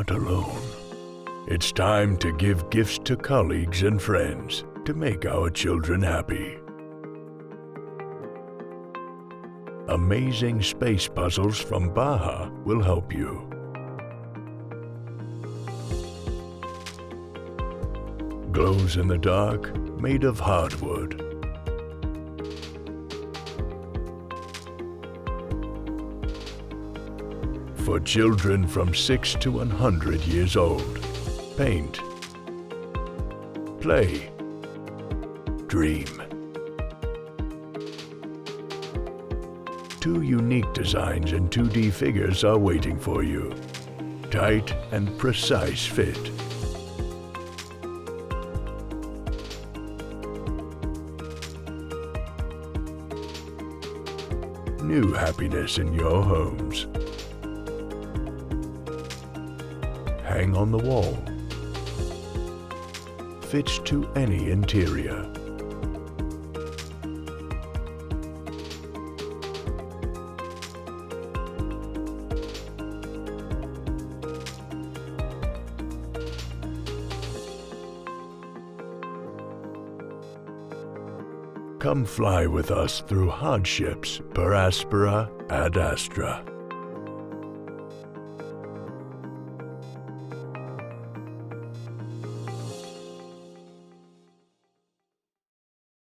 not alone. It's time to give gifts to colleagues and friends to make our children happy. Amazing space puzzles from Baha will help you. Glows in the dark, made of hardwood. For children from 6 to 100 years old. Paint, play, dream. Two unique designs and 2D figures are waiting for you. Tight and precise fit. New happiness in your homes. Hang on the wall. Fits to any interior. Come fly with us through hardships per aspera ad astra.